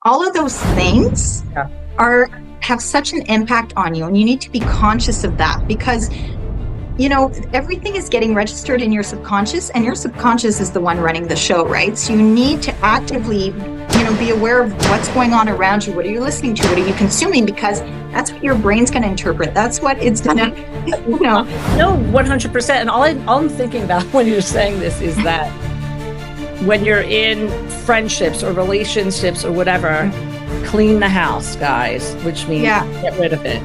All of those things Yeah. have such an impact on you, and you need to be conscious of that because everything is getting registered in your subconscious, and your subconscious is the one running the show, right? So you need to actively, be aware of what's going on around you. What are you listening to? What are you consuming? Because that's what your brain's going to interpret. That's what it's going to, No, 100%. And all I'm thinking about when you're saying this is that when you're in friendships or relationships or whatever, clean the house, guys, which means get rid of it.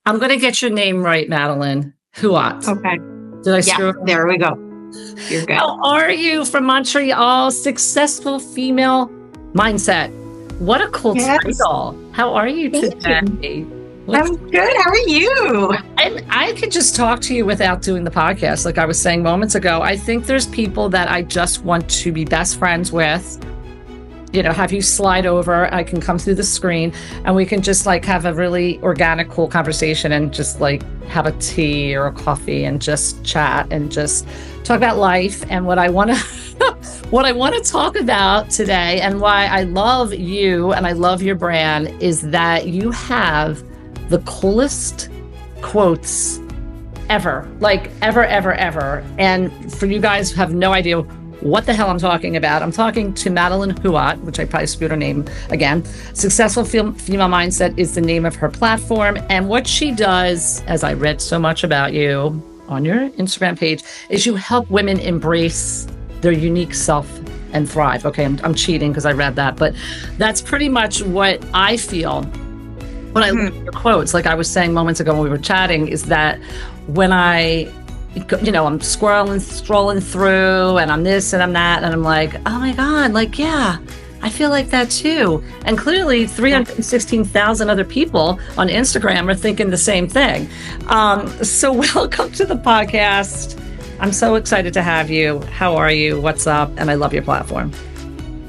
I'm going to get your name right, Madeline Huot. Okay. Did I screw up? There we go. You're good. How are you from Montreal? Successful female mindset. What a cool title. How are you today? I'm good. How are you? I could just talk to you without doing the podcast. Like I was saying moments ago, I think there's people that I just want to be best friends with. Have you slide over, I can come through the screen and we can just have a really organic, cool conversation and just have a tea or a coffee and just chat and just talk about life. And what I want to talk about today and why I love you and I love your brand is that you have the coolest quotes ever, ever. And for you guys who have no idea what the hell I'm talking about, I'm talking to Madeline Huot, which I probably screwed her name again. Successful Female Mindset is the name of her platform. And what she does, as I read so much about you on your Instagram page, is you help women embrace their unique self and thrive. Okay, I'm cheating because I read that, but that's pretty much what I feel when I look at your quotes. Like I was saying moments ago when we were chatting, is that when I'm scrolling through and I'm this and I'm that, and I'm like, oh my God, I feel like that too. And clearly 316,000 other people on Instagram are thinking the same thing. So welcome to the podcast. I'm so excited to have you. How are you? What's up? And I love your platform.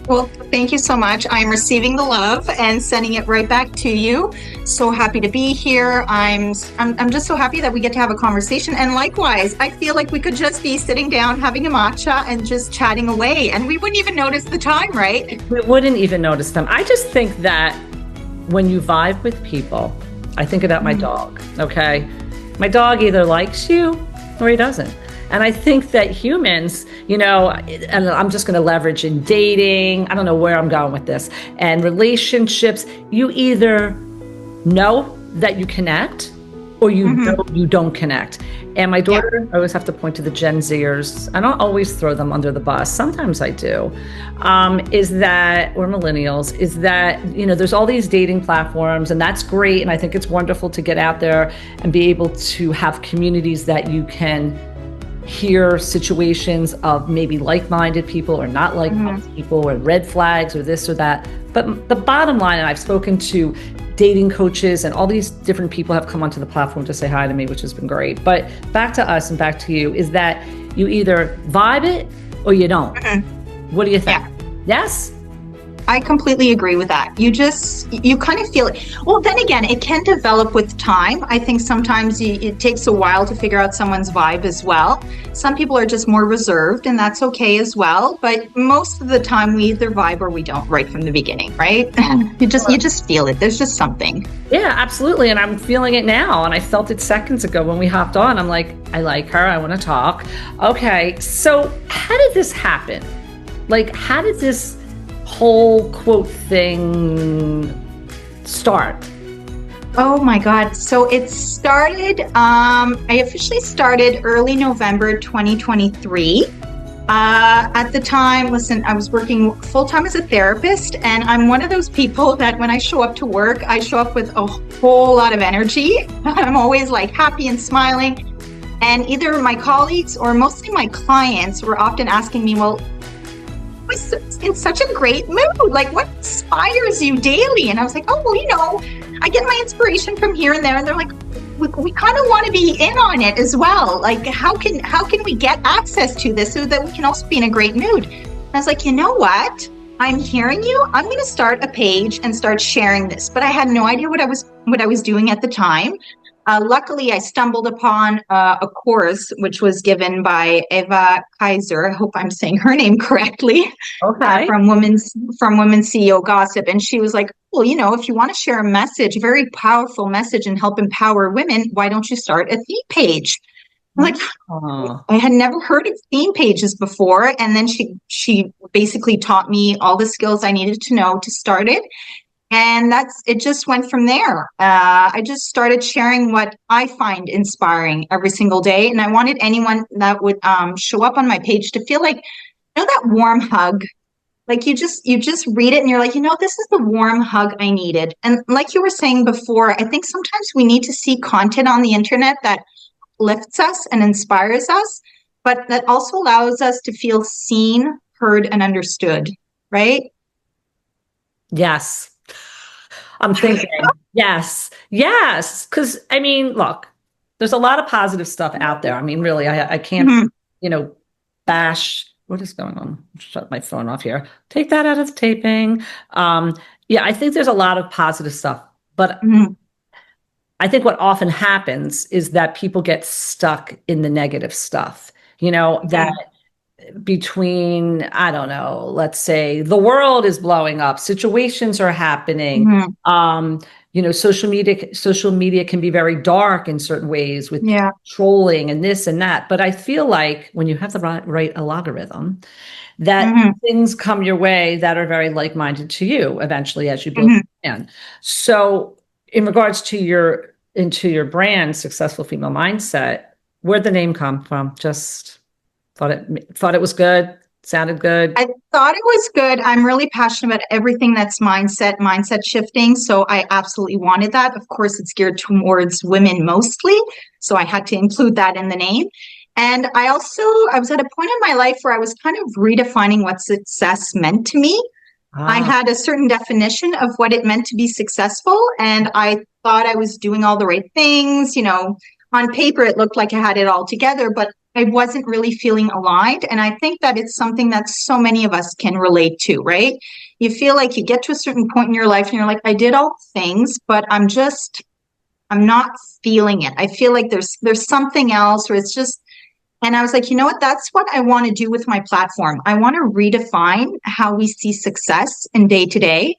Well, thank you so much. I'm receiving the love and sending it right back to you. So happy to be here. I'm just so happy that we get to have a conversation. And likewise, I feel like we could just be sitting down, having a matcha and just chatting away. And we wouldn't even notice the time, right? We wouldn't even notice them. I just think that when you vibe with people, I think about my dog, okay? My dog either likes you or he doesn't. And I think that humans, and I'm just going to leverage in dating, I don't know where I'm going with this, and relationships, you either know that you connect or you don't connect. And my daughter, I always have to point to the Gen Zers. I don't always throw them under the bus. Sometimes I do. Or millennials, is that, there's all these dating platforms and that's great. And I think it's wonderful to get out there and be able to have communities that you can hear situations of maybe like-minded people or not like-minded people or red flags or this or that. But the bottom line, and I've spoken to dating coaches and all these different people have come onto the platform to say hi to me, which has been great. But back to us and back to you is that you either vibe it or you don't. What do you think? Yes? I completely agree with that. You kind of feel it. Well, then again, it can develop with time. I think sometimes it takes a while to figure out someone's vibe as well. Some people are just more reserved and that's okay as well. But most of the time we either vibe or we don't right from the beginning, right? You just feel it. There's just something. Yeah, absolutely. And I'm feeling it now. And I felt it seconds ago when we hopped on. I'm like, I like her. I want to talk. Okay. So how did this happen? How did this whole quote thing start? Oh my God. So it started, I officially started early November 2023. At the time, listen, I was working full-time as a therapist, and I'm one of those people that when I show up to work, I show up with a whole lot of energy. I'm always happy and smiling. And either my colleagues or mostly my clients were often asking me, well, in such a great mood, what inspires you daily? And I was like, oh, well, I get my inspiration from here and there. And they're like, we kind of want to be in on it as well. How can we get access to this so that we can also be in a great mood? And I was like, you know what? I'm hearing you. I'm going to start a page and start sharing this. But I had no idea what I was doing at the time. Luckily, I stumbled upon a course which was given by Eva Kaiser. I hope I'm saying her name correctly. Okay. From Women's CEO Gossip, and she was like, "Well, if you want to share a message, a very powerful message, and help empower women, why don't you start a theme page?" I'm like, Oh, I had never heard of theme pages before, and then she basically taught me all the skills I needed to know to start it, and it just went from there. I just started sharing what I find inspiring every single day, and I wanted anyone that would show up on my page to feel like, that warm hug. Like you just read it and you're like, this is the warm hug I needed. And like you were saying before, I think sometimes we need to see content on the internet that lifts us and inspires us, but that also allows us to feel seen, heard, and understood, right? yes. I'm thinking, yes, yes. Because I mean, look, there's a lot of positive stuff out there. I mean, really, I can't, Mhm. bash. What is going on? Shut my phone off here. Take that out of the taping. Yeah, I think there's a lot of positive stuff, but Mhm. I think what often happens is that people get stuck in the negative stuff. That Mhm. between, I don't know, let's say the world is blowing up, situations are happening. Mhm. Um, social media can be very dark in certain ways with Yeah. trolling and this and that. But I feel like when you have the right algorithm, that Mhm. things come your way that are very like-minded to you eventually as you build Mhm. your brand. So in regards to your brand, Successful Female Mindset, where'd the name come from? Just thought it was good, sounded good. I thought it was good. I'm really passionate about everything that's mindset shifting. So I absolutely wanted that. Of course, it's geared towards women mostly. So I had to include that in the name. And I was at a point in my life where I was kind of redefining what success meant to me. I Ah, had a certain definition of what it meant to be successful. And I thought I was doing all the right things. On paper, it looked like I had it all together, but I wasn't really feeling aligned. And I think that it's something that so many of us can relate to, right? You feel like you get to a certain point in your life and you're like, I did all the things, but I'm not feeling it. I feel like there's something else, or it's just, and I was like, you know what? That's what I want to do with my platform. I want to redefine how we see success in day to day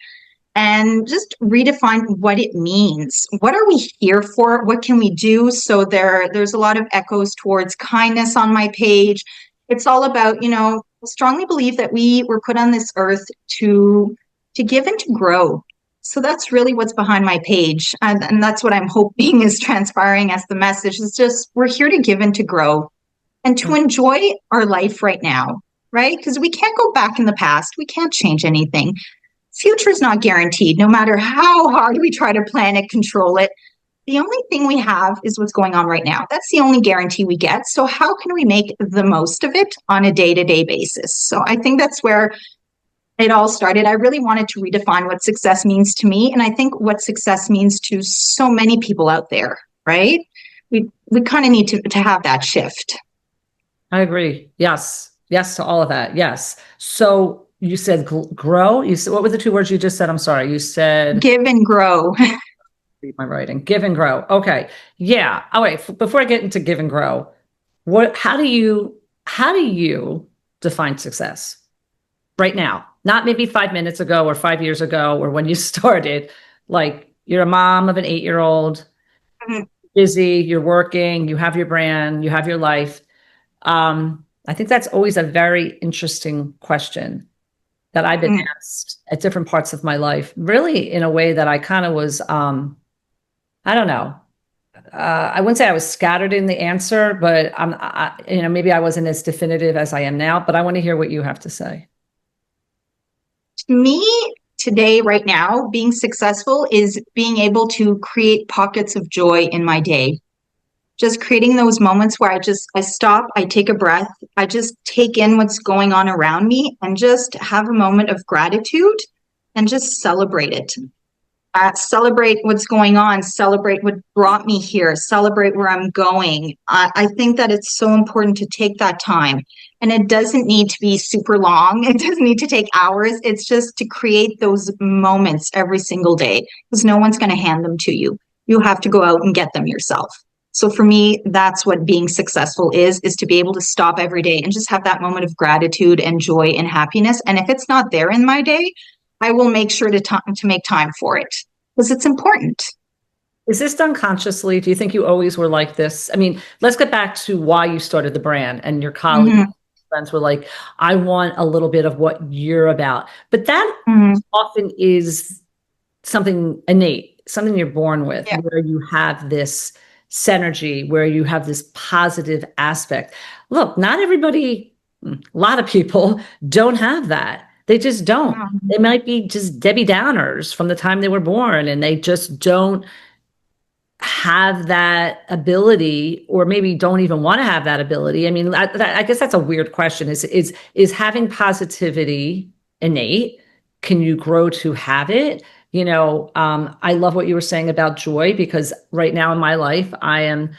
and just redefine what it means. What are we here for? What can we do? So there's a lot of echoes towards kindness on my page. It's all about, I strongly believe that we were put on this earth to give and to grow. So that's really what's behind my page. And that's what I'm hoping is transpiring as the message. It's just we're here to give and to grow and to enjoy our life right now, right? Because we can't go back in the past. We can't change anything. Future is not guaranteed, no matter how hard we try to plan it, control it. The only thing we have is what's going on right now. That's the only guarantee we get. So, how can we make the most of it on a day to day basis? So, I think that's where it all started. I really wanted to redefine what success means to me. And I think what success means to so many people out there, right? We kind of need to have that shift. I agree. Yes. Yes to all of that. Yes. So you said grow. You said, what were the two words you just said? I'm sorry. You said, Give and grow. read my writing, give and grow. Okay. Yeah. All right. Before I get into give and grow, how do you define success right now? Not maybe 5 minutes ago or 5 years ago or when you started. Like you're a mom of an 8-year-old, busy, you're working, you have your brand, you have your life. I think that's always a very interesting question that I've been asked at different parts of my life, really in a way that I kind of was, I don't know. I wouldn't say I was scattered in the answer, but maybe I wasn't as definitive as I am now, but I want to hear what you have to say. To me, today, right now, being successful is being able to create pockets of joy in my day. Just creating those moments where I stop, I take a breath, I just take in what's going on around me and just have a moment of gratitude and just celebrate it. Celebrate what's going on, celebrate what brought me here, celebrate where I'm going. I think that it's so important to take that time. And it doesn't need to be super long. It doesn't need to take hours. It's just to create those moments every single day because no one's going to hand them to you. you have to go out and get them yourself. So for me, that's what being successful is to be able to stop every day and just have that moment of gratitude and joy and happiness. And if it's not there in my day, I will make sure to make time for it because it's important. Is this done consciously? Do you think you always were like this? I mean, let's get back to why you started the brand and your colleagues, friends were like, I want a little bit of what you're about. But that often is something innate, something you're born with, where you have this synergy, where you have this positive aspect. Look, not everybody, a lot of people don't have that. They just don't. They might be just Debbie Downers from the time they were born, and they just don't have that ability, or maybe don't even want to have that ability. I mean, I guess that's a weird question. Is having positivity innate? Can you grow to have it? You know, I love what you were saying about joy, because right now in my life, I am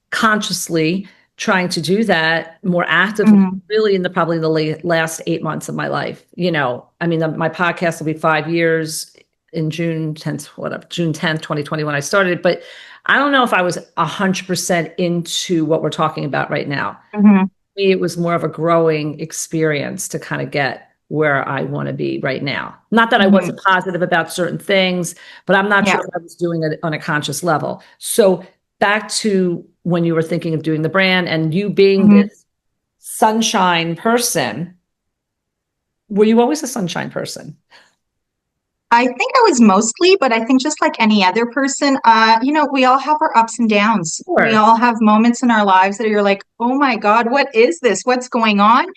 consciously trying to do that more actively, really probably the last 8 months of my life. You know, I mean, my podcast will be 5 years in June 10th, 2020 when I started, but I don't know if I was 100% into what we're talking about right now. For me, it was more of a growing experience to kind of get where I want to be right now. Not that I wasn't positive about certain things, but I'm not sure if I was doing it on a conscious level. So back to when you were thinking of doing the brand and you being this sunshine person, were you always a sunshine person? I think I was mostly, but I think just like any other person, you know, we all have our ups and downs. Sure. We all have moments in our lives that you're like, oh my God, what is this? What's going on?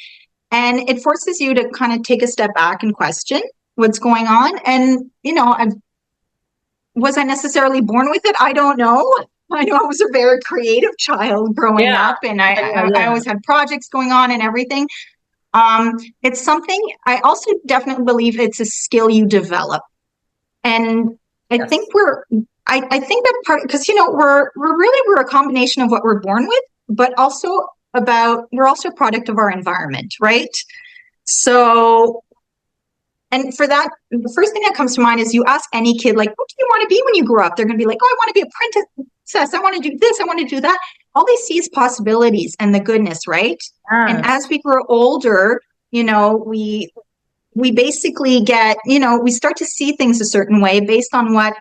And it forces you to kind of take a step back and question what's going on. And, you know, was I necessarily born with it? I don't know. I know I was a very creative child growing up, and I always had projects going on and everything. It's something I also definitely believe it's a skill you develop. And I think I think that part, because, you know, we're a combination of what we're born with, but also we're also a product of our environment, right? So, and for that, the first thing that comes to mind is you ask any kid, like, what do you want to be when you grow up? They're going to be like, oh, I want to be a princess. I want to do this. I want to do that. All they see is possibilities and the goodness, right? And as we grow older, you know, we basically get, you know, we start to see things a certain way based on what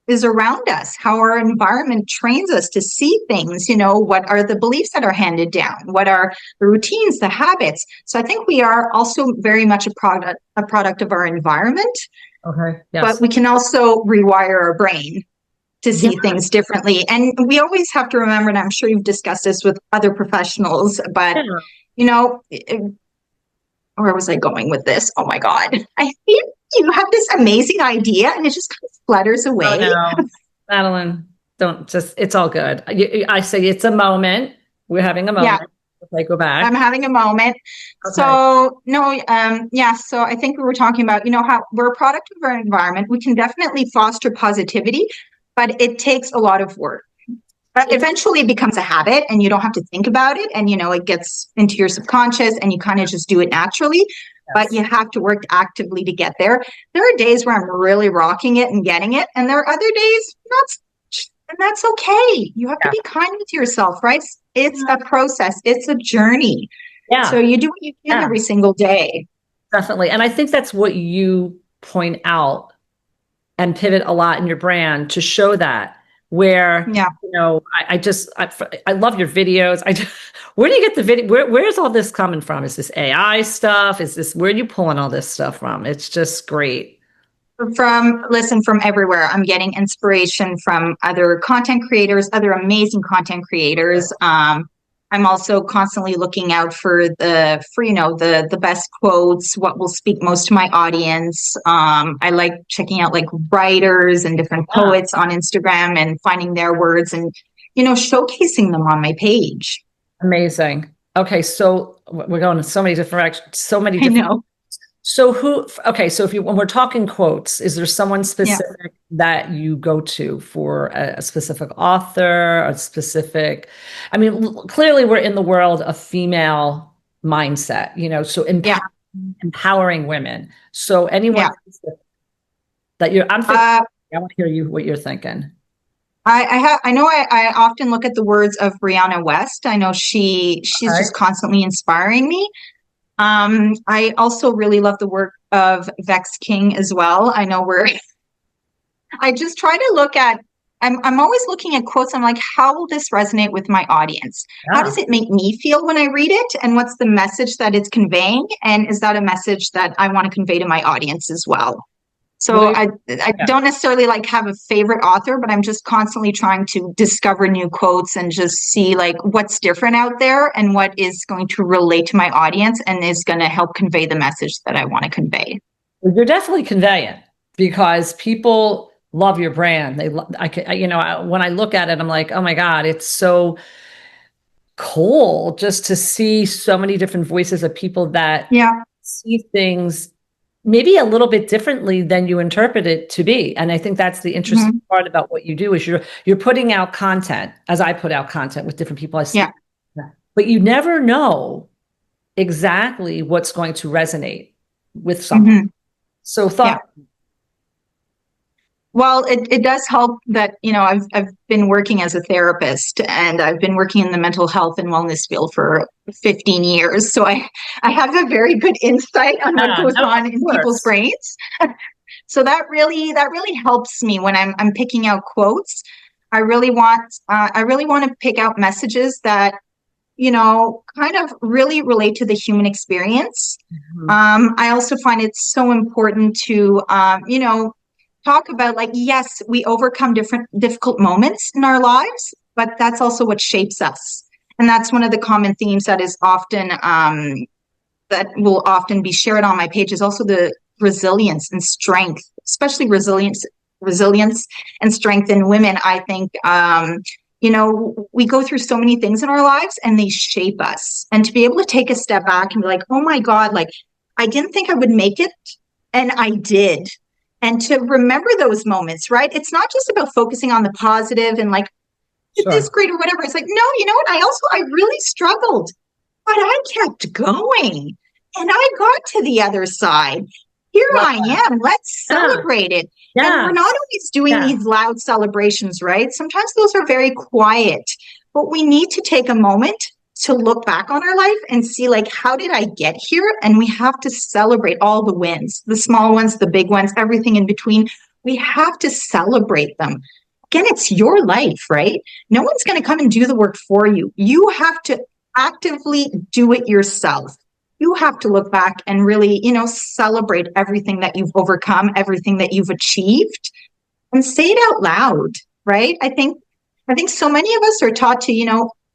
is around us, how our environment trains us to see things, you know, what are the beliefs that are handed down, what are the routines, the habits. So I think we are also very much a product of our environment. Okay. Yes. But we can also rewire our brain to see things differently. And we always have to remember, and I'm sure you've discussed this with other professionals, but, you know, where was I going with this? Oh my God. I think you have this amazing idea and it just kind of flutters away. Oh, no. Madeline, it's all good. I say it's a moment. We're having a moment. Okay, go back. I'm having a moment. Okay. So no, so I think we were talking about, you know, how we're a product of our environment. We can definitely foster positivity, but it takes a lot of work. Eventually it becomes a habit and you don't have to think about it. And, you know, it gets into your subconscious and you kind of just do it naturally, but you have to work actively to get there. There are days where I'm really rocking it and getting it. And there are other days not, and that's okay. You have to be kind with yourself, right? It's a process. It's a journey. Yeah. So you do what you can every single day. Definitely. And I think that's what you point out and pivot a lot in your brand to show that. Where, you know, I love your videos. Where do you get the video? Where's all this coming from? Is this AI stuff? Where are you pulling all this stuff from? It's just great. From everywhere. I'm getting inspiration from other content creators, other amazing content creators. I'm also constantly looking out for you know, the best quotes, what will speak most to my audience. I like checking out like writers and different poets on Instagram and finding their words and, you know, showcasing them on my page. Amazing. Okay. So we're going in so many different I know. So when we're talking quotes, is there someone specific that you go to for a specific author, I mean, clearly we're in the world of female mindset, you know, so empowering women. So anyone that I want to hear what you're thinking. I know I often look at the words of Brianna West. I know she's Okay. just constantly inspiring me. I also really love the work of Vex King as well. I know I just try to look at, I'm always looking at quotes. I'm like, how will this resonate with my audience? How Yeah. does it make me feel when I read it? And what's the message that it's conveying? And is that a message that I want to convey to my audience as well? So Well, I yeah. don't necessarily like have a favorite author, but I'm just constantly trying to discover new quotes and just see like what's different out there and what is going to relate to my audience and is going to help convey the message that I want to convey. You're definitely conveying because people love your brand. When I look at it, I'm like, oh my God, it's so cool just to see so many different voices of people that Yeah. see things maybe a little bit differently than you interpret it to be. And I think that's the interesting Mhm. part about what you do is you're putting out content as I put out content with different people I see. Yeah. But you never know exactly what's going to resonate with someone. Mhm. So Yeah. Well, it does help that, I've been working as a therapist and I've been working in the mental health and wellness field for 15 years. So I have a very good insight on what Yeah, goes no, on of in people's course. brains. So that really helps me when I'm picking out quotes. I really want to pick out messages that, kind of really relate to the human experience. Mhm. I also find it so important to, talk about like, yes, we overcome different difficult moments in our lives, but that's also what shapes us. And that's one of the common themes that will often be shared on my page is also the resilience and strength, especially resilience and strength in women. I think, we go through so many things in our lives and they shape us. And to be able to take a step back and be like, oh my God, like I didn't think I would make it. And I did. And to remember those moments, right? It's not just about focusing on the positive and like, did this Sure. great or whatever. It's like, no, you know what? I really struggled, but I kept going and I got to the other side. Here Love I that. am. Let's Yeah. celebrate it. And we're Yeah. not always doing Yeah. these loud celebrations, right? Sometimes those are very quiet, but we need to take a moment to look back on our life and see like, how did I get here? And we have to celebrate all the wins, the small ones, the big ones, everything in between. We have to celebrate them. Again, it's your life, right? No one's going to come and do the work for you. You have to actively do it yourself. You have to look back and really, celebrate everything that you've overcome, everything that you've achieved, and say it out loud, right? I think so many of us are taught to,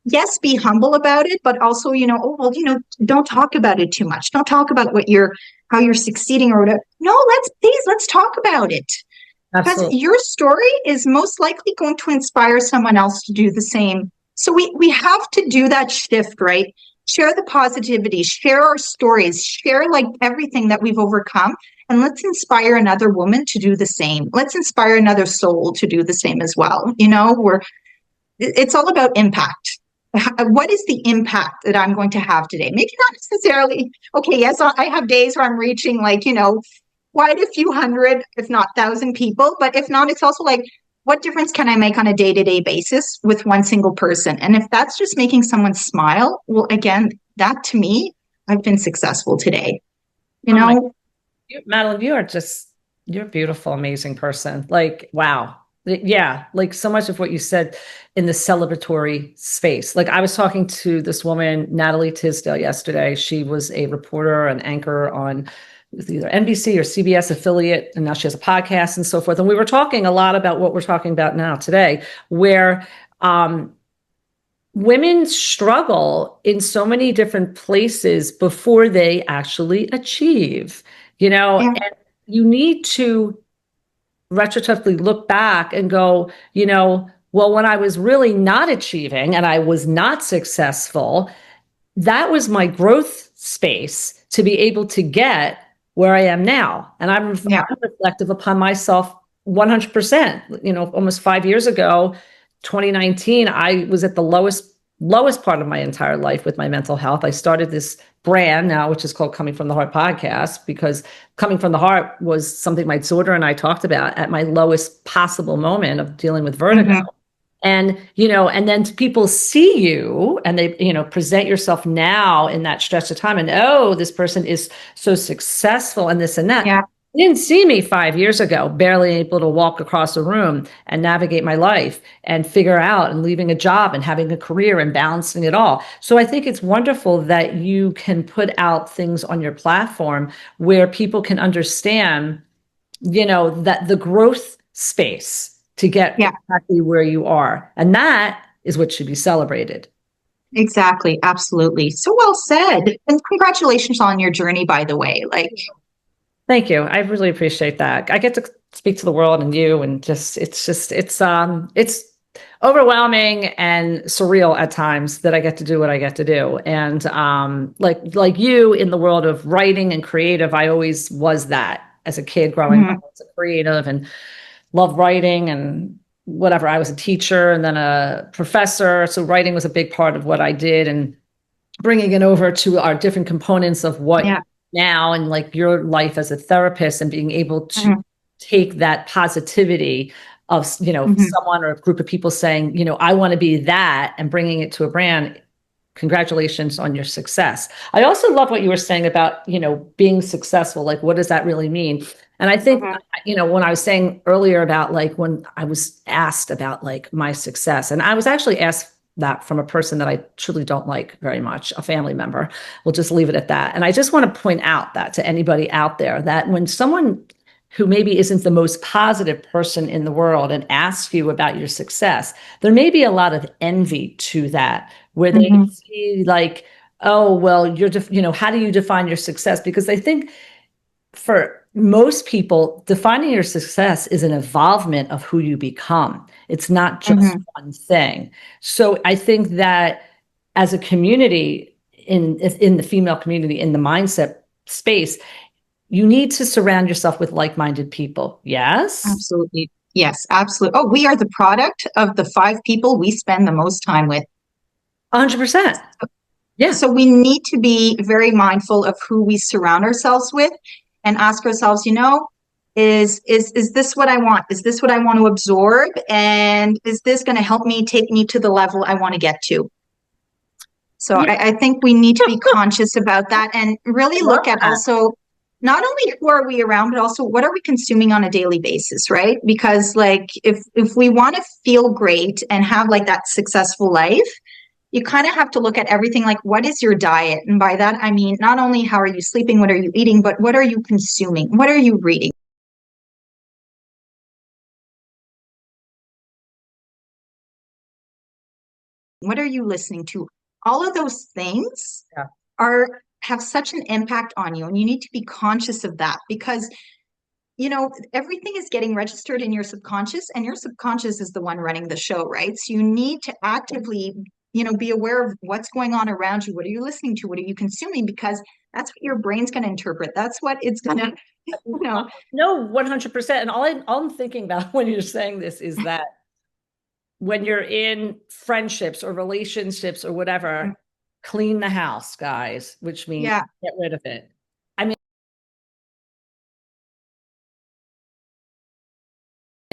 yes, be humble about it, but also, oh well, don't talk about it too much. Don't talk about how you're succeeding or whatever. No, let's talk about it. Because Absolutely. your story is most likely going to inspire someone else to do the same. So we have to do that shift, right? Share the positivity, share our stories, share like everything that we've overcome. And let's inspire another woman to do the same. Let's inspire another soul to do the same as well. It's all about impact. What is the impact that I'm going to have today? Maybe not necessarily, okay, yes, I have days where I'm reaching like, quite a few hundred, if not thousand people. But if not, it's also like, what difference can I make on a day-to-day basis with one single person? And if that's just making someone smile, well, again, that to me, I've been successful today. You Oh my, know, Madeline, you're a beautiful, amazing person. Like, wow. Yeah. Like so much of what you said in the celebratory space. Like I was talking to this woman, Natalie Tisdale, yesterday. She was a reporter, an anchor on either NBC or CBS affiliate, and now she has a podcast and so forth. And we were talking a lot about what we're talking about now today, where women struggle in so many different places before they actually achieve, yeah, and you need to retrospectively look back and go, well, when I was really not achieving and I was not successful, that was my growth space to be able to get where I am now. And yeah, I'm reflective upon myself 100%. Almost 5 years ago, 2019, I was at the lowest part of my entire life with my mental health. I started this brand now, which is called Coming from the Heart podcast, because Coming from the Heart was something my daughter and I talked about at my lowest possible moment of dealing with vertigo. mhm, And, and then people see you and they, present yourself now in that stretch of time and, oh, this person is so successful and this and that. Yeah. You didn't see me 5 years ago, barely able to walk across a room and navigate my life and figure out and leaving a job and having a career and balancing it all. So I think it's wonderful that you can put out things on your platform where people can understand, that the growth space to get exactly where you are. And that is what should be celebrated. Exactly. Absolutely. So well said. And congratulations on your journey, by the way. Thank you. I really appreciate that. I get to speak to the world and you, and it's overwhelming and surreal at times that I get to do what I get to do. And like you in the world of writing and creative, I always was that as a kid growing up as a creative and loved writing and whatever. I was a teacher and then a professor. So writing was a big part of what I did, and bringing it over to our different components of what now and like your life as a therapist and being able to take that positivity of, someone or a group of people saying, I want to be that, and bringing it to a brand. Congratulations on your success. I also love what you were saying about, being successful. Like, what does that really mean? And I think, when I was saying earlier about like when I was asked about like my success, and I was actually asked that from a person that I truly don't like very much, a family member. We'll just leave it at that. And I just want to point out that to anybody out there, that when someone who maybe isn't the most positive person in the world and asks you about your success, there may be a lot of envy to that, where they see like, oh, well, how do you define your success? Because they think for most people, defining your success is an evolvement of who you become. It's not just one thing. So I think that as a community in the female community, in the mindset space, you need to surround yourself with like-minded people. Yes? Absolutely. Yes, absolutely. Oh, we are the product of the 5 people we spend the most time with. 100%. Yeah. So we need to be very mindful of who we surround ourselves with and ask ourselves, is this what I want? Is this what I want to absorb? And is this going to help me take me to the level I want to get to? So I think we need to be conscious about that and really look at also not only who are we around, but also what are we consuming on a daily basis, right? Because like if we want to feel great and have like that successful life, you kind of have to look at everything like, what is your diet? And by that, I mean, not only how are you sleeping, what are you eating, but what are you consuming? What are you reading? What are you listening to? All of those things have such an impact on you. And you need to be conscious of that because, everything is getting registered in your subconscious, and your subconscious is the one running the show, right? So you need to actively be aware of what's going on around you. What are you listening to? What are you consuming? Because that's what your brain's going to interpret. That's what it's going to, No, 100%. And all I'm thinking about when you're saying this is that when you're in friendships or relationships or whatever, clean the house, guys, which means get rid of it.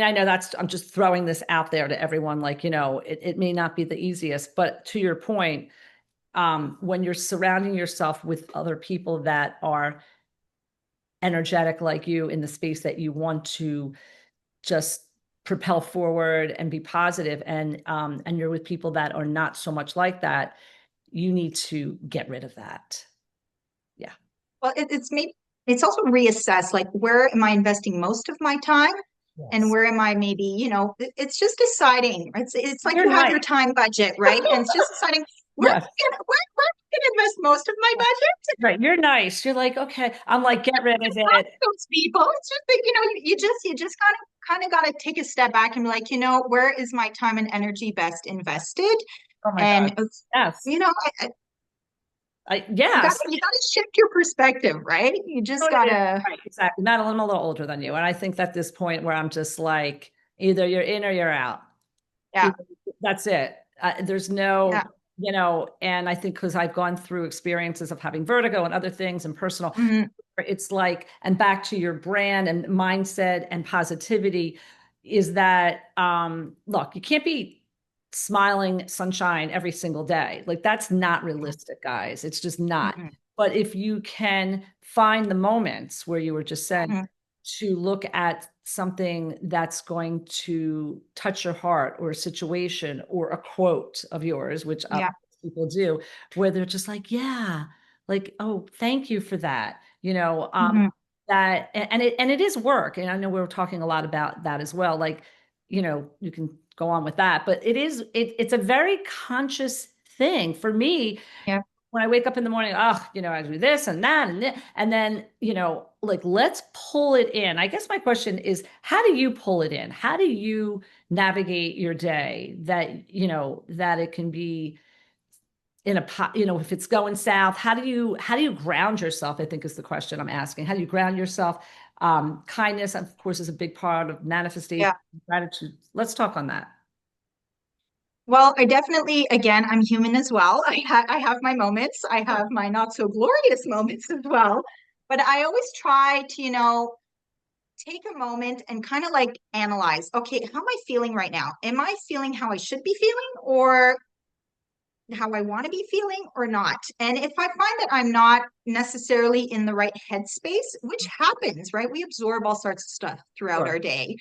I know I'm just throwing this out there to everyone. Like, it may not be the easiest, but to your point, when you're surrounding yourself with other people that are energetic like you in the space that you want to just propel forward and be positive, and you're with people that are not so much like that, you need to get rid of that. Yeah. Well, it's also reassess, like, where am I investing most of my time? Yes. And where am I maybe, it's just deciding. It's like you have your time budget, right? And it's just deciding where I'm going to invest most of my budget. Right. You're nice. You're like, okay. I'm like, get rid of it. Those people. It's just that, you just kind of got to take a step back and be like, where is my time and energy best invested? Oh my God. Yes. Yes. You got to shift your perspective, right? You just got to. Right, exactly. Matt, I'm a little older than you. And I think at this point where I'm just like, either you're in or you're out. Yeah. That's it. There's no, and I think because I've gone through experiences of having vertigo and other things and personal, it's like, and back to your brand and mindset and positivity is that, look, you can't be smiling sunshine every single day. Like that's not realistic, guys. It's just not. Mhm. But if you can find the moments where you were just saying Mhm. to look at something that's going to touch your heart or a situation or a quote of yours, which Yeah. people do, where they're just like, yeah, like, oh, thank you for that. Mhm. That and it is work. And I know we were talking a lot about that as well. Like, you can go on with that, but it's a very conscious thing for me Yeah. when I wake up in the morning. Oh, I do this and that and then, like, let's pull it in. I guess my question is, how do you pull it in? How do you navigate your day that it can be in a pot, if it's going south, how do you ground yourself, I think is the question I'm asking. How do you ground yourself? Kindness, of course, is a big part of manifestation, Yeah. gratitude. Let's talk on that. Well, I definitely, again, I'm human as well. I have my moments. I have my not so glorious moments as well. But I always try to, take a moment and kind of like analyze, okay, how am I feeling right now? Am I feeling how I should be feeling or how I want to be feeling or not? And if I find that I'm not necessarily in the right headspace, which happens, right? We absorb all sorts of stuff throughout Sure. our day.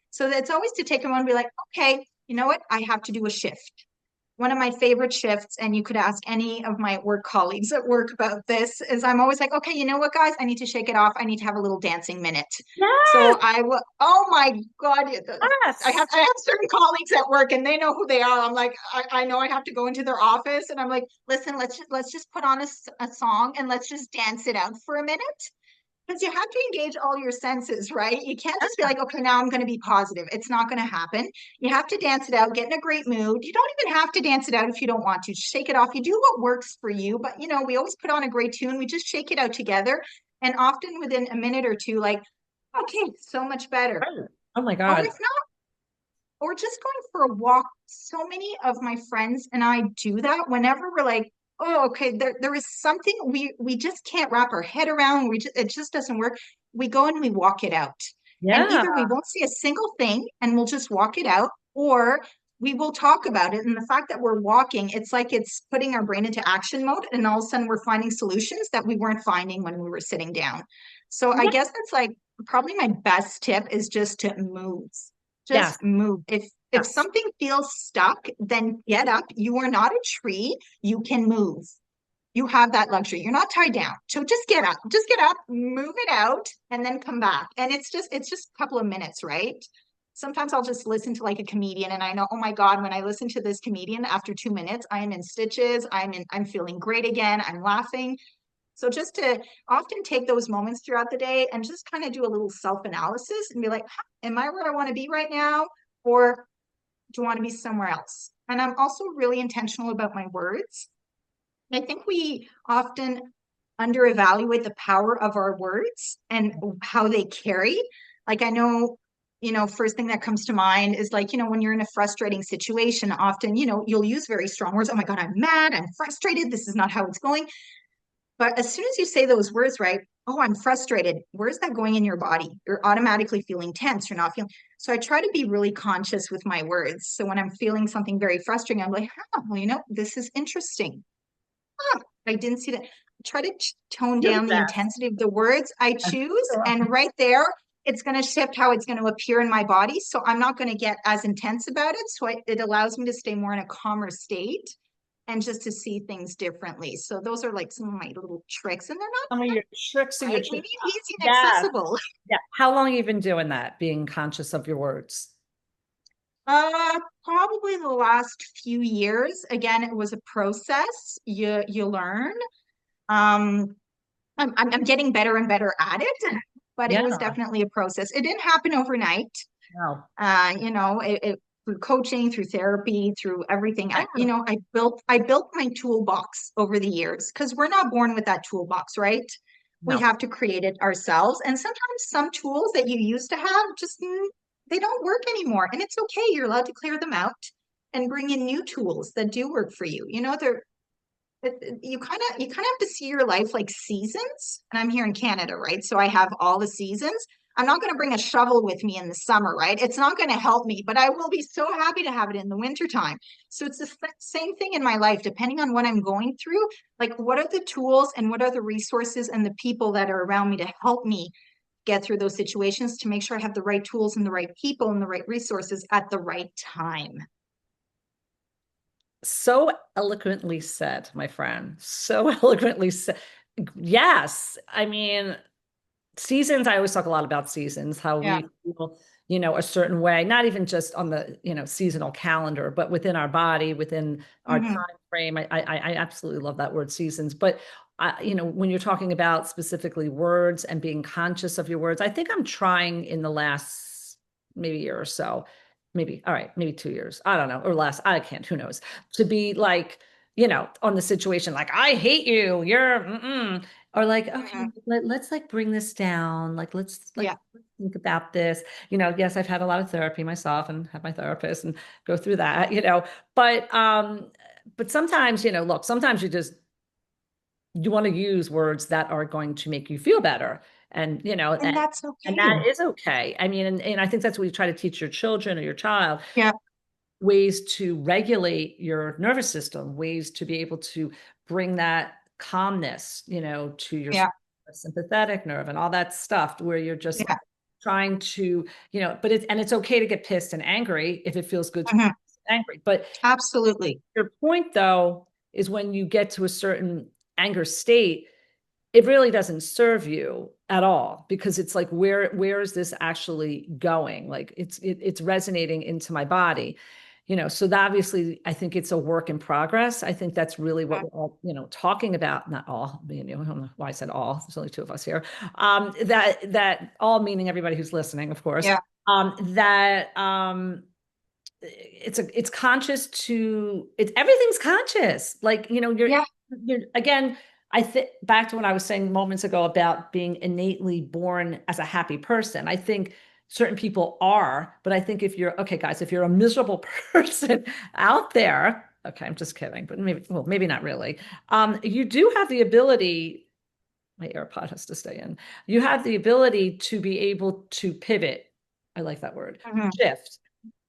So that's always to take a moment and be like, okay, you know what? I have to do a shift. One of my favorite shifts, and you could ask any of my work colleagues at work about this, is I'm always like, okay, you know what, guys? I need to shake it off. I need to have a little dancing minute. Yes, So I will, oh my God, yes. I have certain colleagues at work and they know who they are. I'm like, I know I have to go into their office and I'm like, listen, let's just put on a song and let's just dance it out for a minute. Because you have to engage all your senses, right? You can't just be like, okay, now I'm going to be positive. It's not going to happen. You have to dance it out, get in a great mood. You don't even have to dance it out if you don't want to. Just shake it off. You do what works for you. But, we always put on a great tune. We just shake it out together. And often within a minute or two, like, okay, so much better. Right. Oh my Or God. if not, or just going for a walk. So many of my friends and I do that whenever we're like, oh, okay, there is something we just can't wrap our head around. It just doesn't work. We go and we walk it out. And Yeah. either we won't see a single thing and we'll just walk it out, or we will talk about it. And the fact that we're walking, it's like it's putting our brain into action mode. And all of a sudden we're finding solutions that we weren't finding when we were sitting down. So I Yeah. guess that's like probably my best tip is just to move. Yes. Just move. If Yes. something feels stuck, then get up. You are not a tree. You can move. You have that luxury. You're not tied down. So just get up. Just get up, move it out, and then come back. And it's just a couple of minutes, right? Sometimes I'll just listen to like a comedian and I know, oh my God, when I listen to this comedian after 2 minutes, I am in stitches. I'm feeling great again. I'm laughing. So just to often take those moments throughout the day and just kind of do a little self-analysis and be like, am I where I want to be right now? Or do I want to be somewhere else? And I'm also really intentional about my words. I think we often underevaluate the power of our words and how they carry. Like I know, first thing that comes to mind is like, when you're in a frustrating situation, often, you'll use very strong words. Oh my God, I'm mad, I'm frustrated, this is not how it's going. But as soon as you say those words, right? Oh, I'm frustrated. Where's that going in your body? You're automatically feeling tense. You're not feeling. So I try to be really conscious with my words. So when I'm feeling something very frustrating, I'm like, oh, well, this is interesting. I didn't see that. Try to tone You're the down the best. intensity of the words I choose. And right there, it's going to shift how it's going to appear in my body. So I'm not going to get as intense about it. So it allows me to stay more in a calmer state and just to see things differently. So those are like some of my little tricks, and they're Some of your tricks and not your right, maybe tricks. easy and Yes. accessible. Yeah. How long have you been doing that? Being conscious of your words? Probably the last few years. Again, it was a process. You learn. Um, I'm getting better and better at it, but it Yeah. was definitely a process. It didn't happen overnight. No. Through coaching, through therapy, through everything. Yeah. I built my toolbox over the years because we're not born with that toolbox, right? We No. have to create it ourselves. And sometimes some tools that you used to have just they don't work anymore. And it's okay. You're allowed to clear them out and bring in new tools that do work for you. You kind of have to see your life like seasons. And I'm here in Canada, right? So I have all the seasons. I'm not going to bring a shovel with me in the summer, right? It's not going to help me, but I will be so happy to have it in the wintertime. So it's the same thing in my life, depending on what I'm going through. Like, what are the tools and what are the resources and the people that are around me to help me get through those situations, to make sure I have the right tools and the right people and the right resources at the right time. So eloquently said, my friend. So eloquently said. Yes. I mean, seasons, I always talk a lot about seasons, how Yeah. we feel, a certain way, not even just on the, seasonal calendar, but within our body, within our Hmm. time frame. I absolutely love that word seasons. But when you're talking about specifically words and being conscious of your words, I think I'm trying in the last maybe year or so, maybe, all right, maybe 2 years, I don't know, or less, I can't, who knows, to be like, on the situation, like, I hate you, you're, or like, okay, Hmm. let's like bring this down. Like, let's like Yeah. think about this. Yes, I've had a lot of therapy myself and have my therapist and go through that, but sometimes, look, sometimes you want to use words that are going to make you feel better. And, And that's and okay. that is okay. I mean, and I think that's what you try to teach your children or your child, Yeah. ways to regulate your nervous system, ways to be able to bring that calmness, to your Yeah. sympathetic nerve and all that stuff, where you're just Yeah. trying to, but it's okay to get pissed and angry if it feels good to be Hmm. angry. But Absolutely. your point, though, is when you get to a certain anger state, it really doesn't serve you at all, because it's like, where is this actually going? Like, it's resonating into my body, so that, obviously, I think it's a work in progress. I think that's really what Yeah. we're all, talking about. Not all, I don't know why I said all, there's only two of us here. That all, meaning everybody who's listening, of course. Yeah. That it's conscious to, it's, everything's conscious. Like, Yeah. you're again, I think back to what I was saying moments ago about being innately born as a happy person. I think certain people are, but I think if you're, okay, guys, if you're a miserable person out there, okay, I'm just kidding, but maybe, well, maybe not really. You do have the ability, my AirPod has to stay in. You have the ability to be able to pivot. I like that word. Hmm. Shift,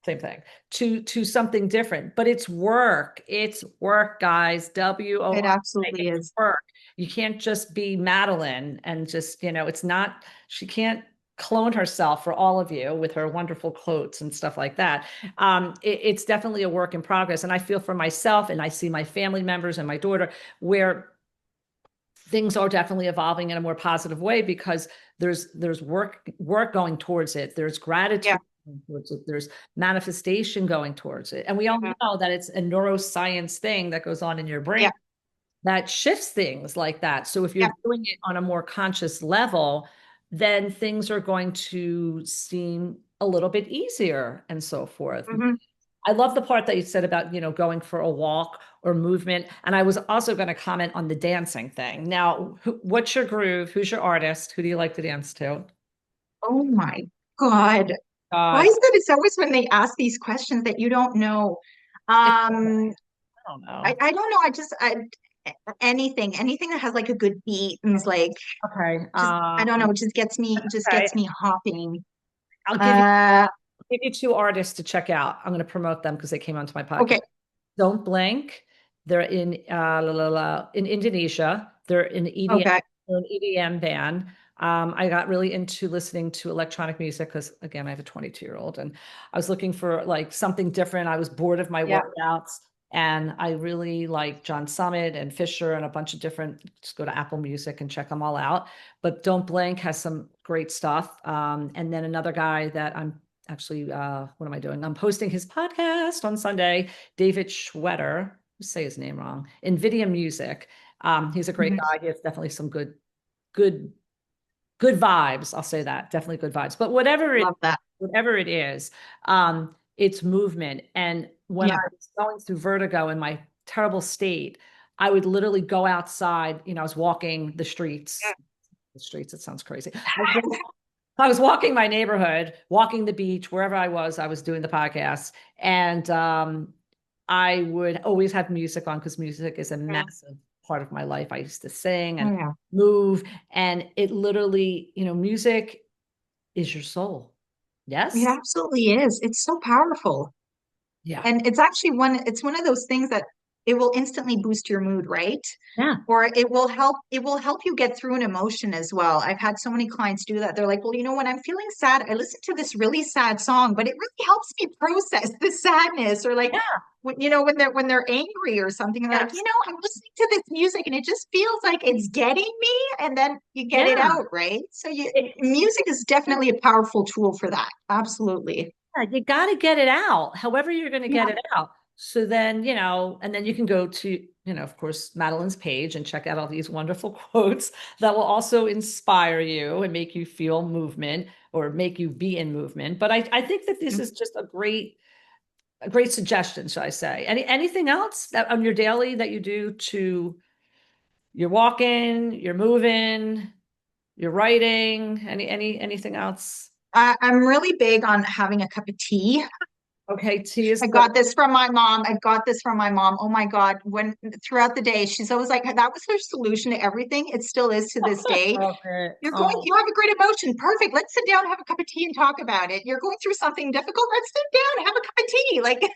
same thing, to something different. But it's work, guys. It WORK. absolutely It's is. work. You can't just be Madeline and just, it's not, she can't clone herself for all of you with her wonderful quotes and stuff like that. It's definitely a work in progress. And I feel for myself, and I see my family members and my daughter, where things are definitely evolving in a more positive way, because there's work going towards it. There's Yeah. gratitude going towards it. There's manifestation going towards it. And we all Hmm. know that it's a neuroscience thing that goes on in your brain Yeah. that shifts things like that. So if you're Yeah. doing it on a more conscious level, then things are going to seem a little bit easier and so forth. Hmm. I love the part that you said about, going for a walk or movement. And I was also going to comment on the dancing thing. Now, what's your groove? Who's your artist? Who do you like to dance to? Oh my God. Why God, is that? It's always when they ask these questions that you don't know. I Um, don't I know. don't know. Anything that has like a good beat and is like, Okay. just, I don't know, just Okay. gets me hopping. I'll Uh, give you two artists to check out. I'm going to promote them because they came onto my podcast. okay. Don't Blink. They're in in Indonesia. They're an EDM, Okay. they're an EDM band. I got really into listening to electronic music because, again, I have a 22-year-old, and I was looking for like something different. I was bored of my Yeah. workouts, and I really like John Summit and Fisher and a bunch of different. Just go to Apple Music and check them all out. But Don't Blink has some great stuff. And then another guy that I'm actually, what am I doing? I'm hosting his podcast on Sunday, David Schwetter, say his name wrong, NVIDIA Music. He's a great Mhm. guy. He has definitely some good, good vibes. I'll say that, definitely good vibes. But Love that. whatever it is, it's movement. And when I Yeah. was going through vertigo in my terrible state, I would literally go outside. I was walking the streets. The streets, it sounds crazy. I was walking my neighborhood, walking the beach, wherever I was doing the podcast. And I would always have music on because music is a Yeah. massive part of my life. I used to sing Oh and yeah. move, and it literally, music is your soul. It Yes? absolutely is. It's so powerful. Yeah. And it's one of those things that it will instantly boost your mood, right? Yeah. Or it will help you get through an emotion as well. I've had so many clients do that. They're like, well, when I'm feeling sad, I listen to this really sad song, but it really helps me process the sadness. Or like Yeah. when they're angry or something, they're like, Yes. I'm listening to this music and it just feels like it's getting me, and then you get it Yeah. out, right? It- Music is definitely a powerful tool for that. Absolutely. yeah, you got to get it out, however you're going to get Yeah. it out. So then, and then you can go to, of course, Madeline's page and check out all these wonderful quotes that will also inspire you and make you feel movement or make you be in movement. But I think that this is just a great suggestion, should I say. Anything else that on your daily that you do to you're walking, you're moving, you're writing, anything else? I'm really big on having a cup of tea. Okay, tea is I great. got this from my mom. I got this from my mom. Oh my God. When throughout the day, she's always like, that was her solution to everything. It still is to this day. Love it. Oh, You have a great emotion. Perfect. Let's sit down, have a cup of tea, and talk about it. You're going through something difficult. Let's sit down, have a cup of tea. Like,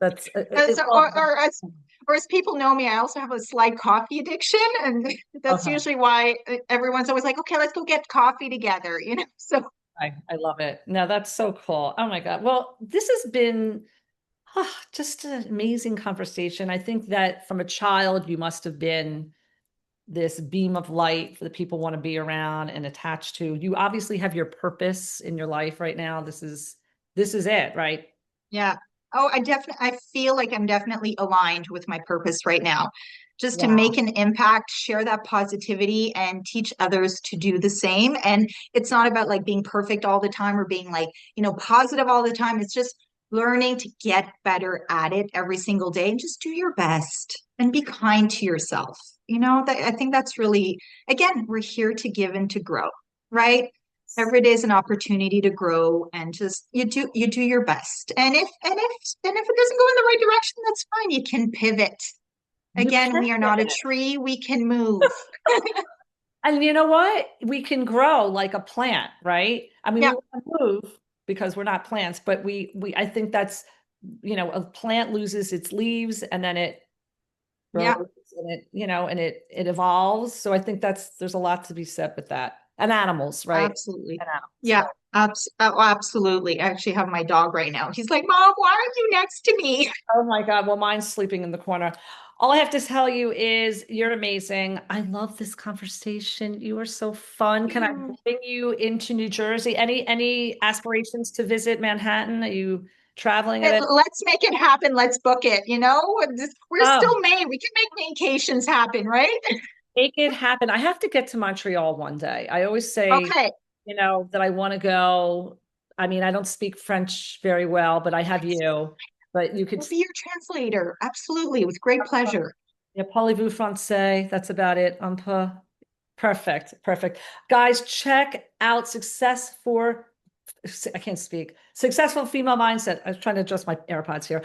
that's as, well, or as people know me, I also have a slight coffee addiction. And that's okay. usually why everyone's always like, okay, let's go get coffee together, So I love it. No, that's so cool. Oh my God. Well, this has been just an amazing conversation. I think that from a child, you must have been this beam of light for the people want to be around and attached to. You obviously have your purpose in your life right now. This is it, right? yeah. Oh, I feel like I'm definitely aligned with my purpose right now. Just to Wow. make an impact, share that positivity and teach others to do the same. And it's not about like being perfect all the time or being like, positive all the time. It's just learning to get better at it every single day and just do your best and be kind to yourself. I think that's really, again, we're here to give and to grow, right? Every day is an opportunity to grow and just you do your best. And if it doesn't go in the right direction, that's fine. You can pivot. You Again, can we are not a pivot. tree, we can move. And you know what? We can grow like a plant, right? I mean, we Yeah, want to move because we're not plants, but I think that's, a plant loses its leaves and then it grows yeah, and it evolves. So I think there's a lot to be said with that. And animals, right? absolutely. And animals. Yeah, So, absolutely. I actually have my dog right now. He's like, Mom, why are you next to me? oh my God. Well, mine's sleeping in the corner. All I have to tell you is you're amazing. I love this conversation. You are so fun. Can I bring you into New Jersey? Any aspirations to visit Manhattan? Are you traveling at it? Let's make it happen. Let's book it. We're Oh, still May. We can make vacations happen, right? make it happen. I have to get to Montreal one day. I always say, Okay. that I want to go. I mean, I don't speak French very well, but I have you. But you could, We'll be your translator. Absolutely, with great pleasure. yeah, parlez-vous français? That's about it. Perfect. Perfect. Guys, check out I can't speak. Successful Female Mindset. I was trying to adjust my AirPods here.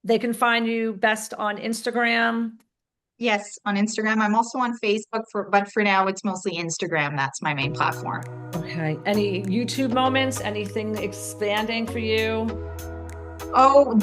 They can find you best on Instagram. Yes, on Instagram. I'm also on Facebook but for now it's mostly Instagram. That's my main platform. Okay. Any YouTube moments? Anything expanding for you? Oh,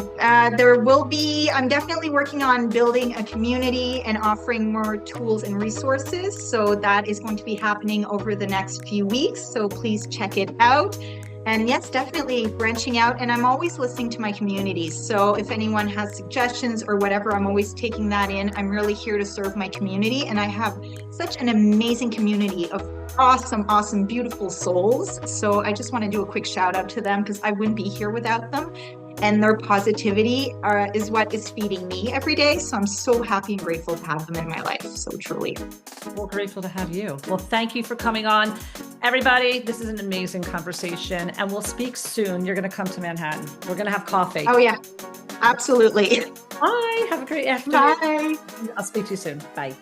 there will be. I'm definitely working on building a community and offering more tools and resources. So that is going to be happening over the next few weeks. So please check it out. And yes, definitely branching out. And I'm always listening to my communities. So if anyone has suggestions or whatever, I'm always taking that in. I'm really here to serve my community. And I have such an amazing community of awesome, beautiful souls. So I just want to do a quick shout out to them because I wouldn't be here without them. And their positivity is what is feeding me every day. So I'm so happy and grateful to have them in my life. So truly. Well, grateful to have you. Well, thank you for coming on. Everybody, this is an amazing conversation and we'll speak soon. You're going to come to Manhattan. We're going to have coffee. Oh, yeah, absolutely. Bye. Have a great afternoon. Bye. I'll speak to you soon. Bye.